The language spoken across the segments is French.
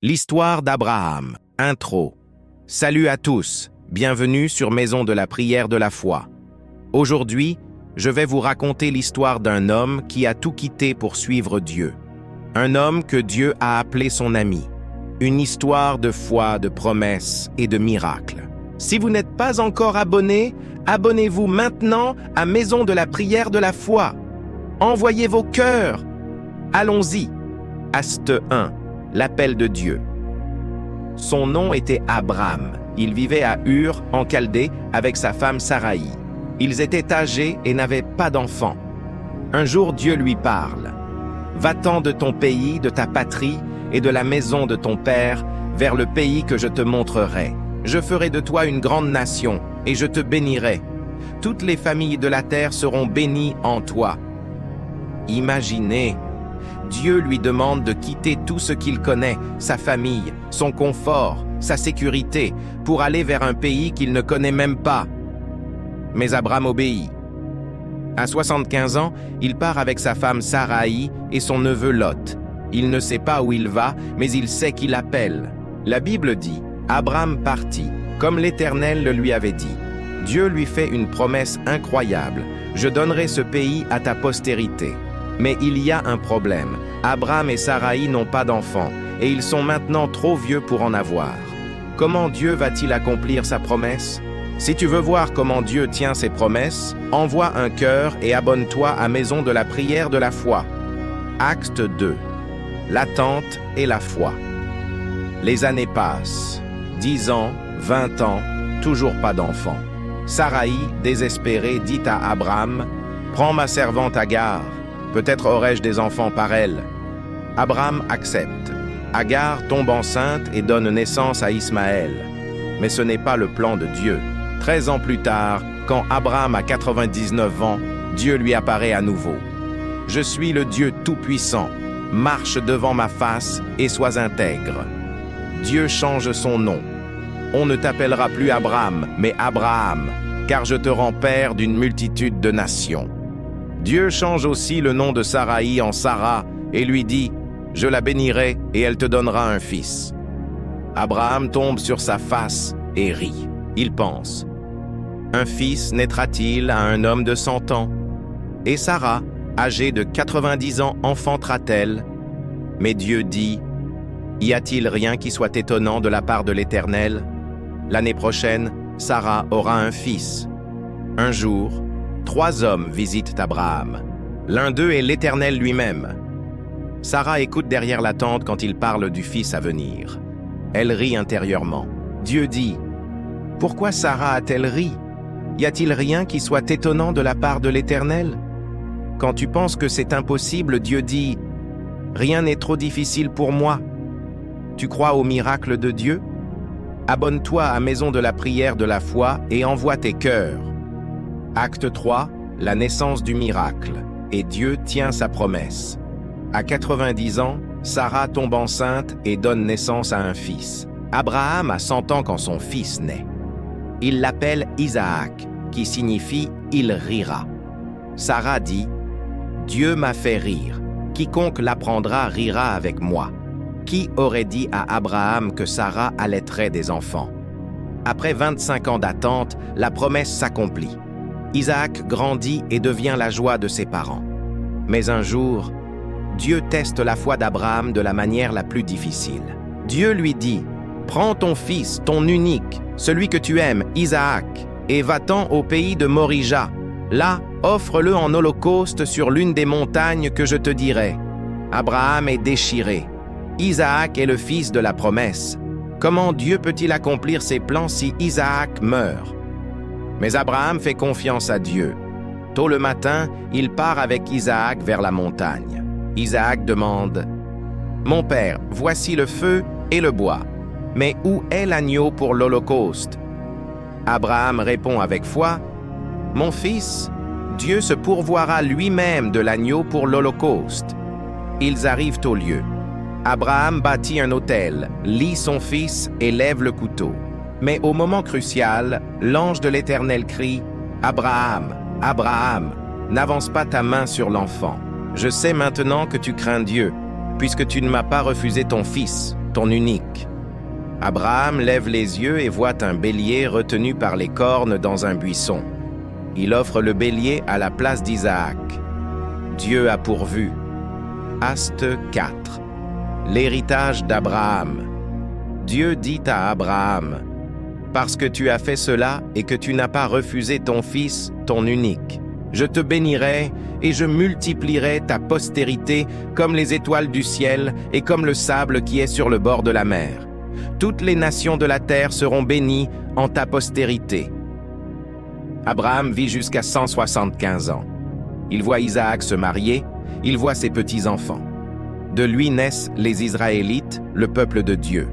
L'histoire d'Abraham. Intro. Salut à tous, bienvenue sur Maison de la prière de la foi. Aujourd'hui, je vais vous raconter l'histoire d'un homme qui a tout quitté pour suivre Dieu. Un homme que Dieu a appelé son ami. Une histoire de foi, de promesses et de miracles. Si vous n'êtes pas encore abonné, abonnez-vous maintenant à Maison de la prière de la foi. Envoyez vos cœurs. Allons-y. Acte 1. L'appel de Dieu. Son nom était Abram. Il vivait à Ur, en Chaldée, avec sa femme Saraï. Ils étaient âgés et n'avaient pas d'enfants. Un jour, Dieu lui parle. « Va-t'en de ton pays, de ta patrie et de la maison de ton père, vers le pays que je te montrerai. Je ferai de toi une grande nation, et je te bénirai. Toutes les familles de la terre seront bénies en toi. » Imaginez, Dieu lui demande de quitter tout ce qu'il connaît, sa famille, son confort, sa sécurité, pour aller vers un pays qu'il ne connaît même pas. Mais Abram obéit. À 75 ans, il part avec sa femme Saraï et son neveu Lot. Il ne sait pas où il va, mais il sait qu'il appelle. La Bible dit, Abram partit, comme l'Éternel le lui avait dit. Dieu lui fait une promesse incroyable. Je donnerai ce pays à ta postérité. Mais il y a un problème. Abram et Saraï n'ont pas d'enfants, et ils sont maintenant trop vieux pour en avoir. Comment Dieu va-t-il accomplir sa promesse? Si tu veux voir comment Dieu tient ses promesses, envoie un cœur et abonne-toi à Maison de la prière de la foi. Acte 2. L'attente et la foi. Les années passent. 10 ans, 20 ans, toujours pas d'enfants. Saraï, désespérée, dit à Abram, « Prends ma servante Agar. Peut-être aurai-je des enfants par elle. » Abram accepte. Agar tombe enceinte et donne naissance à Ismaël. Mais ce n'est pas le plan de Dieu. 13 ans plus tard, quand Abram a 99 ans, Dieu lui apparaît à nouveau. « Je suis le Dieu Tout-Puissant. Marche devant ma face et sois intègre. » Dieu change son nom. On ne t'appellera plus Abram, mais Abraham, car je te rends père d'une multitude de nations. Dieu change aussi le nom de Saraï en Sarah et lui dit « Je la bénirai et elle te donnera un fils. » Abraham tombe sur sa face et rit. Il pense « Un fils naîtra-t-il à un homme de 100 ans? Et Sarah, âgée de 90 ans, enfantera-t-elle? » Mais Dieu dit « Y a-t-il rien qui soit étonnant de la part de l'Éternel? L'année prochaine, Sarah aura un fils. » Un jour, 3 hommes visitent Abraham. L'un d'eux est l'Éternel lui-même. Sarah écoute derrière la tente quand il parle du fils à venir. Elle rit intérieurement. Dieu dit, « Pourquoi Sarah a-t-elle ri? Y a-t-il rien qui soit étonnant de la part de l'Éternel? » Quand tu penses que c'est impossible, Dieu dit, « Rien n'est trop difficile pour moi. » Tu crois au miracle de Dieu? Abonne-toi à Maison de la prière de la foi et envoie tes cœurs. Acte 3, la naissance du miracle, et Dieu tient sa promesse. À 90 ans, Sarah tombe enceinte et donne naissance à un fils. Abraham a 100 ans quand son fils naît. Il l'appelle Isaac, qui signifie « il rira ». Sarah dit « Dieu m'a fait rire, quiconque l'apprendra rira avec moi. » Qui aurait dit à Abraham que Sarah allaiterait des enfants? Après 25 ans d'attente, la promesse s'accomplit. Isaac grandit et devient la joie de ses parents. Mais un jour, Dieu teste la foi d'Abraham de la manière la plus difficile. Dieu lui dit, « Prends ton fils, ton unique, celui que tu aimes, Isaac, et va-t'en au pays de Morija. Là, offre-le en holocauste sur l'une des montagnes que je te dirai. » Abraham est déchiré. Isaac est le fils de la promesse. Comment Dieu peut-il accomplir ses plans si Isaac meurt? Mais Abraham fait confiance à Dieu. Tôt le matin, il part avec Isaac vers la montagne. Isaac demande « Mon père, voici le feu et le bois. Mais où est l'agneau pour l'holocauste? » Abraham répond avec foi « Mon fils, Dieu se pourvoira lui-même de l'agneau pour l'holocauste. » Ils arrivent au lieu. Abraham bâtit un autel, lie son fils et lève le couteau. Mais au moment crucial, l'ange de l'Éternel crie « Abraham, Abraham, n'avance pas ta main sur l'enfant. Je sais maintenant que tu crains Dieu, puisque tu ne m'as pas refusé ton fils, ton unique. Abraham lève les yeux et voit un bélier retenu par les cornes dans un buisson. Il offre le bélier à la place d'Isaac. Dieu a pourvu. Aste 4. L'héritage d'Abraham. Dieu dit à Abraham, « Parce que tu as fait cela et que tu n'as pas refusé ton fils, ton unique, je te bénirai et je multiplierai ta postérité comme les étoiles du ciel et comme le sable qui est sur le bord de la mer. Toutes les nations de la terre seront bénies en ta postérité. » Abraham vit jusqu'à 175 ans. Il voit Isaac se marier, il voit ses petits-enfants. De lui naissent les Israélites, le peuple de Dieu,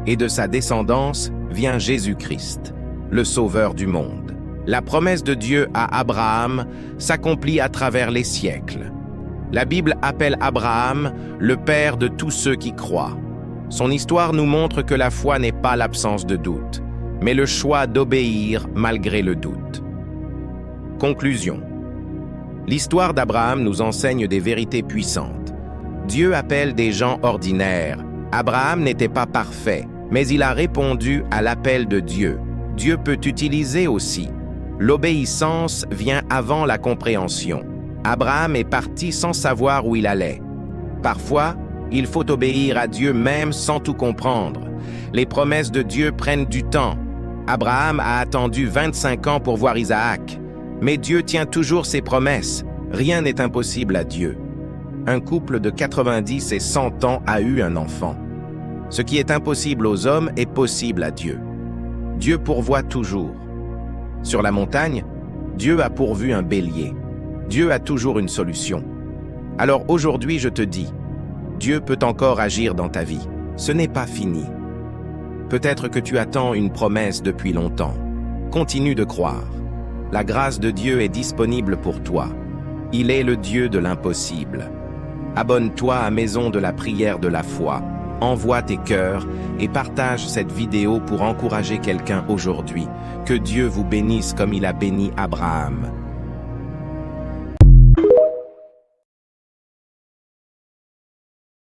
et de sa descendance vient Jésus-Christ, le Sauveur du monde. La promesse de Dieu à Abraham s'accomplit à travers les siècles. La Bible appelle Abraham le père de tous ceux qui croient. Son histoire nous montre que la foi n'est pas l'absence de doute, mais le choix d'obéir malgré le doute. Conclusion. L'histoire d'Abraham nous enseigne des vérités puissantes. Dieu appelle des gens ordinaires. Abraham n'était pas parfait, mais il a répondu à l'appel de Dieu. Dieu peut utiliser aussi. L'obéissance vient avant la compréhension. Abraham est parti sans savoir où il allait. Parfois, il faut obéir à Dieu même sans tout comprendre. Les promesses de Dieu prennent du temps. Abraham a attendu 25 ans pour voir Isaac. Mais Dieu tient toujours ses promesses. Rien n'est impossible à Dieu. Un couple de 90 et 100 ans a eu un enfant. Ce qui est impossible aux hommes est possible à Dieu. Dieu pourvoit toujours. Sur la montagne, Dieu a pourvu un bélier. Dieu a toujours une solution. Alors aujourd'hui, je te dis, Dieu peut encore agir dans ta vie. Ce n'est pas fini. Peut-être que tu attends une promesse depuis longtemps. Continue de croire. La grâce de Dieu est disponible pour toi. Il est le Dieu de l'impossible. Abonne-toi à Maison de la prière de la foi. Envoie tes cœurs et partage cette vidéo pour encourager quelqu'un aujourd'hui. Que Dieu vous bénisse comme il a béni Abraham.